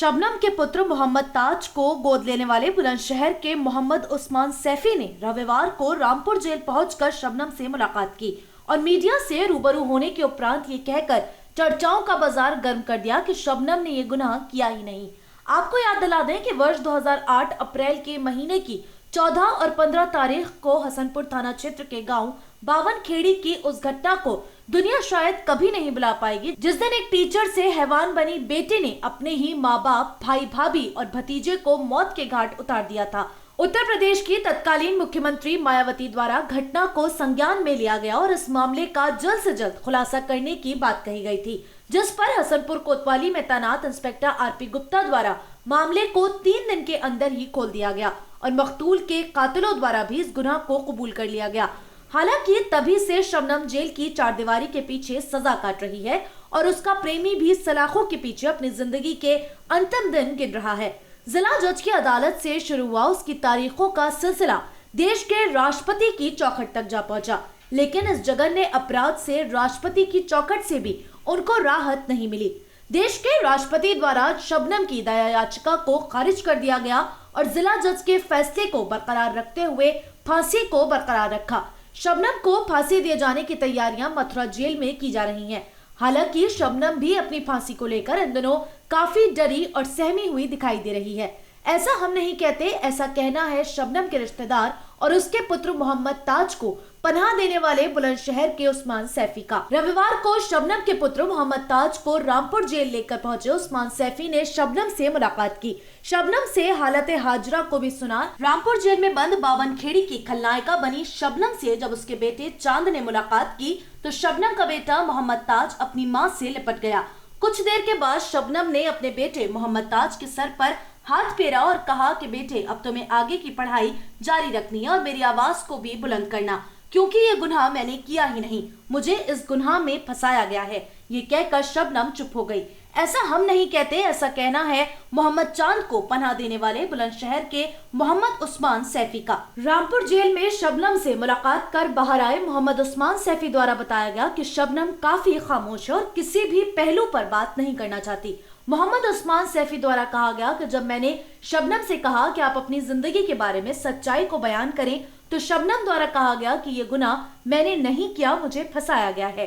शबनम के पुत्र मोहम्मद ताज को गोद लेने वाले बुलंदशहर के मोहम्मद उस्मान सैफी ने रविवार को रामपुर जेल पहुंचकर शबनम से मुलाकात की और मीडिया से रूबरू होने के उपरांत ये कहकर चर्चाओं का बाजार गर्म कर दिया कि शबनम ने ये गुनाह किया ही नहीं। आपको याद दिला दें कि वर्ष 2008 अप्रैल के महीने की 14 और 15 तारीख को हसनपुर थाना क्षेत्र के गांव बावनखेड़ी की उस घटना को दुनिया शायद कभी नहीं भुला पाएगी, जिस दिन एक टीचर से हैवान बनी बेटे ने अपने ही माँ बाप, भाई भाभी और भतीजे को मौत के घाट उतार दिया था। उत्तर प्रदेश की तत्कालीन मुख्यमंत्री मायावती द्वारा घटना को संज्ञान में लिया गया और इस मामले का जल्द से जल्द खुलासा करने की बात कही गई थी, जिस पर हसनपुर कोतवाली में तैनात इंस्पेक्टर आरपी गुप्ता द्वारा मामले को 3 दिन के अंदर ही खोल दिया गया और मकतूल के कातिलों द्वारा भी इस गुनाह को कबूल कर लिया गया। हालांकि तभी से शबनम जेल की चारदीवारी के पीछे सजा काट रही है और उसका प्रेमी भी सलाखों के पीछे अपनी जिंदगी के अंतिम दिन गिन रहा है। जिला जज की अदालत से शुरू हुआ उसकी तारीखों का सिलसिला देश के राष्ट्रपति की चौखट तक जा पहुंचा, लेकिन इस जघन्य अपराध से राष्ट्रपति की चौखट से भी उनको राहत नहीं मिली। देश के राष्ट्रपति द्वारा शबनम की दया याचिका को खारिज कर दिया गया और जिला जज के फैसले को बरकरार रखते हुए फांसी को बरकरार रखा। शबनम को फांसी दिए जाने की तैयारियां मथुरा जेल में की जा रही हैं। हालांकि शबनम भी अपनी फांसी को लेकर इन दिनों काफी डरी और सहमी हुई दिखाई दे रही है। ऐसा हम नहीं कहते, ऐसा कहना है शबनम के रिश्तेदार और उसके पुत्र मोहम्मद ताज को पनाह देने वाले बुलंदशहर के उस्मान सैफी का। रविवार को शबनम के पुत्र मोहम्मद ताज को रामपुर जेल लेकर पहुंचे उस्मान सैफी ने शबनम से मुलाकात की, शबनम से हालत हाजरा को भी सुना। रामपुर जेल में बंद बावनखेड़ी की खलनायिका बनी शबनम से जब उसके बेटे चांद ने मुलाकात की तो शबनम का बेटा मोहम्मद ताज अपनी मां से लिपट गया। कुछ देर के बाद शबनम ने अपने बेटे मोहम्मद ताज के सर पर हाथ फेरा और कहा कि बेटे, अब तुम्हें आगे की पढ़ाई जारी रखनी है और मेरी आवाज को भी बुलंद करना, क्योंकि ये गुनाह मैंने किया ही नहीं, मुझे इस गुनाह में फंसाया गया है। ये कहकर शबनम चुप हो गई। ऐसा हम नहीं कहते, ऐसा कहना है मोहम्मद चांद को पनाह देने वाले बुलंदशहर के मोहम्मद उस्मान सैफी का। रामपुर जेल में शबनम से मुलाकात कर बाहर आए मोहम्मद उस्मान सैफी द्वारा बताया गया कि शबनम काफी खामोश है और किसी भी पहलू पर बात नहीं करना चाहती। मोहम्मद उस्मान सैफी द्वारा कहा गया कि जब मैंने शबनम से कहा कि आप अपनी जिंदगी के बारे में सच्चाई को बयान करें तो शबनम द्वारा कहा गया कि ये गुनाह मैंने नहीं किया, मुझे फंसाया गया है।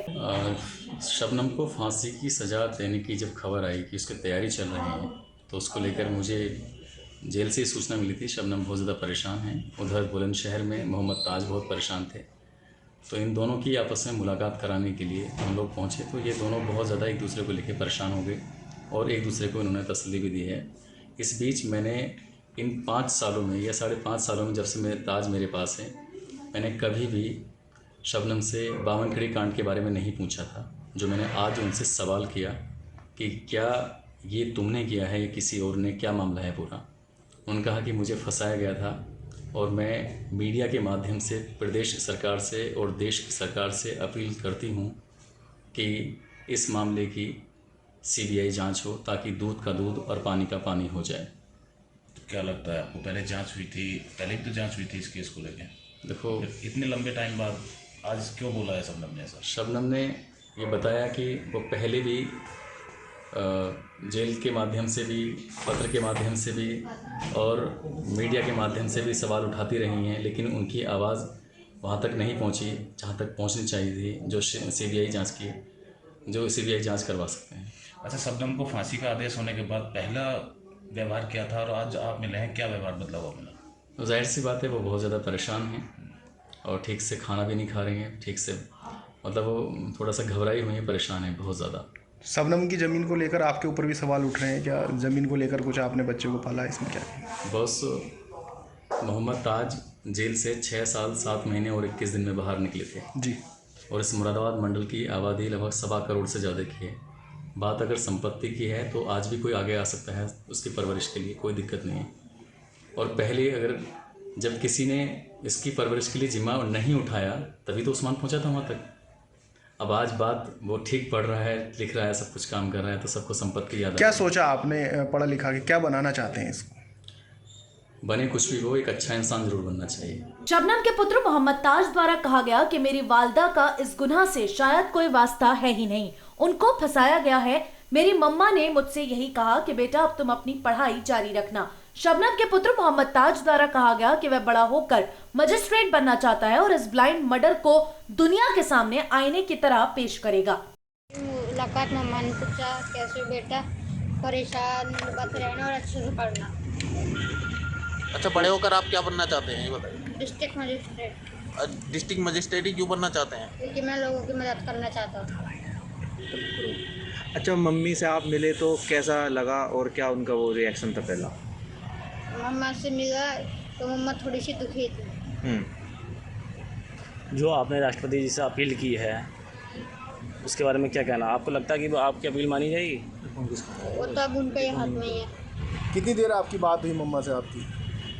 शबनम को फांसी की सज़ा देने की जब खबर आई कि उसकी तैयारी चल रही है तो उसको लेकर मुझे जेल से सूचना मिली थी। शबनम बहुत ज़्यादा परेशान है, उधर बुलंदशहर में मोहम्मद ताज बहुत परेशान थे, तो इन दोनों की आपस में मुलाकात कराने के लिए हम लोग पहुँचे तो ये दोनों बहुत ज़्यादा एक दूसरे को लेकर परेशान हो गए और एक दूसरे को इन्होंने तसल्ली भी दी है। इस बीच मैंने इन 5 सालों में या 5.5 सालों में जब से मेरे ताज मेरे पास है, मैंने कभी भी शबनम से बावनखेड़ी कांड के बारे में नहीं पूछा था। जो मैंने आज उनसे सवाल किया कि क्या ये तुमने किया है या किसी और ने, क्या मामला है पूरा, उन्होंने कहा कि मुझे फंसाया गया था और मैं मीडिया के माध्यम से प्रदेश सरकार से और देश की सरकार से अपील करती हूँ कि इस मामले की CBI जांच हो ताकि दूध का दूध और पानी का पानी हो जाए। तो क्या लगता है आपको, पहले जांच हुई थी, पहले भी तो जांच हुई थी इस केस को लेकर, देखो इतने लंबे टाइम बाद आज क्यों बोला है शबनम ने ऐसा? शबनम ने ये बताया कि वो पहले भी जेल के माध्यम से भी, पत्र के माध्यम से भी और मीडिया के माध्यम से भी सवाल उठाती रही हैं, लेकिन उनकी आवाज़ वहाँ तक नहीं पहुँची जहाँ तक पहुँचनी चाहिए थी, जो CBI जांच करवा सकते हैं। अच्छा, शबनम को फांसी का आदेश होने के बाद पहला व्यवहार क्या था और आज आप मिले हैं, क्या व्यवहार बदला हुआ मिला? तो जाहिर सी बात है वो बहुत ज़्यादा परेशान हैं और ठीक से खाना भी नहीं खा रही हैं, ठीक से मतलब वो थोड़ा सा घबराई हुई हैं, परेशान है बहुत ज़्यादा। शबनम की ज़मीन को लेकर आपके ऊपर भी सवाल उठ रहे हैं, क्या ज़मीन को लेकर कुछ आपने बच्चे को पाला, इसमें क्या है? बस मोहम्मद ताज जेल से 6 साल 7 महीने और 21 दिन में बाहर निकले थे जी, और इस मुरादाबाद मंडल की आबादी लगभग 1.25 करोड़ से ज़्यादा की है। बात अगर संपत्ति की है तो आज भी कोई आगे आ सकता है उसकी परवरिश के लिए, कोई दिक्कत नहीं है। और पहले अगर जब किसी ने इसकी परवरिश के लिए जिम्मा नहीं उठाया तभी तो उस्मान पहुंचा था वहाँ तक। अब आज बात वो ठीक पढ़ रहा है, लिख रहा है, सब कुछ काम कर रहा है तो सबको संपत्ति याद। क्या सोचा आपने पढ़ा लिखा के, क्या बनाना चाहते हैं इसको? बने कुछ भी हो, एक अच्छा इंसान जरूर बनना चाहिए। शबनम के पुत्र मोहम्मद ताज द्वारा कहा गया कि मेरी वालदा का इस गुनाह से शायद कोई वास्ता है ही नहीं, उनको फंसाया गया है। मेरी मम्मा ने मुझसे यही कहा कि बेटा अब तुम अपनी पढ़ाई जारी रखना। शबनम के पुत्र मोहम्मद ताज द्वारा कहा गया कि वह बड़ा होकर मजिस्ट्रेट बनना चाहता है और इस ब्लाइंड मर्डर को दुनिया के सामने आईने की तरह पेश करेगा। मुलाकात मम्मा ने पूछा कैसे बेटा, परेशान बच रहना और अच्छे से पढ़ना। अच्छा, बड़े होकर आप क्या बनना चाहते हैं ये बताइए। District magistrate. डिस्ट्रिक्ट मजिस्ट्रेट ही क्यों बनना चाहते हैं? क्योंकि मैं लोगों की मदद करना चाहता हूँ। अच्छा, मम्मी से आप मिले तो कैसा लगा और क्या उनका वो रिएक्शन था पहला? मम्मा से मिला तो मम्मा थोड़ी सी दुखी थी। जो आपने राष्ट्रपति जी से अपील की है उसके बारे में क्या कहना? आपको लगता है कि वो आपकी अपील मानी जाएगी? वो तो अब उनके हाथ में ही है। कितनी देर आपकी बात हुई मम्मा से आपकी?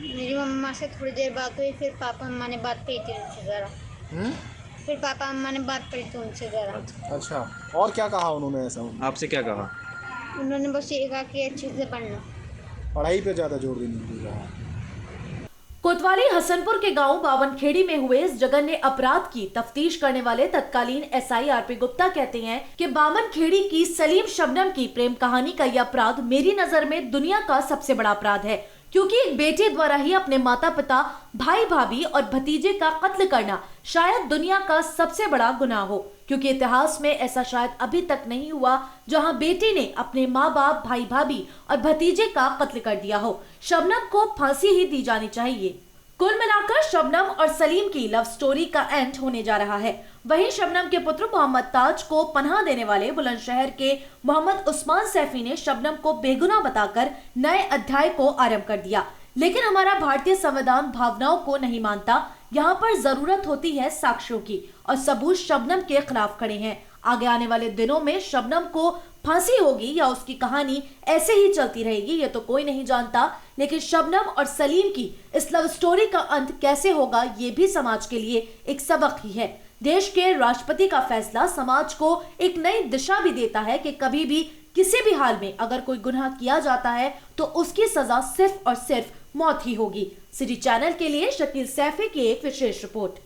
मेरी मम्मा से थोड़ी देर बात हुई, फिर पापा मम्मा ने बात करी थी उनसे ज़रा। फिर पापा मम्मा ने बात करी थी उनसे ज़रा। अच्छा, और क्या कहा उन्होंने ऐसा? आपसे क्या कहा? उन्होंने बस ये कहा कि अच्छे से पढ़ना, पढ़ाई पे ज़्यादा जोर देने के लिए कहा। कोतवाली हसनपुर के गांव बावनखेड़ी में हुए इस जघन्य अपराध की तफ्तीश करने वाले तत्कालीन एसआई आरपी गुप्ता कहते हैं कि बावनखेड़ी की सलीम शबनम की प्रेम कहानी का यह अपराध मेरी नजर में दुनिया का सबसे बड़ा अपराध है, क्योंकि एक बेटे द्वारा ही अपने माता पिता, भाई भाभी और भतीजे का कत्ल करना शायद दुनिया का सबसे बड़ा गुनाह हो, क्योंकि इतिहास में ऐसा शायद अभी तक नहीं हुआ जहां बेटे ने अपने माँ बाप, भाई भाभी और भतीजे का कत्ल कर दिया हो। शबनम को फांसी ही दी जानी चाहिए। कुल मिलाकर शबनम और सलीम की लव स्टोरी का एंड होने जा रहा है। वहीं शबनम के पुत्र मोहम्मद ताज को पनाह देने वाले बुलंदशहर के मोहम्मद उस्मान सैफी ने शबनम को बेगुनाह बताकर नए अध्याय को आरंभ कर दिया। लेकिन हमारा भारतीय संविधान भावनाओं को नहीं मानता। यहाँ पर जरूरत होती है साक्ष्यों की, और सबूत शबनम के खिलाफ खड़े हैं। आगे आने वाले दिनों में शबनम को फांसी होगी या उसकी कहानी ऐसे ही चलती रहेगी, ये तो कोई नहीं जानता। लेकिन शबनम और सलीम की इस लव स्टोरी का अंत कैसे होगा, ये भी समाज के लिए एक सबक ही है। देश के राष्ट्रपति का फैसला समाज को एक नई दिशा भी देता है कि कभी भी किसी भी हाल में अगर कोई गुनाह किया जाता है तो उसकी सजा सिर्फ और सिर्फ मौत ही होगी। सिटी चैनल के लिए शकील सैफी की एक विशेष रिपोर्ट।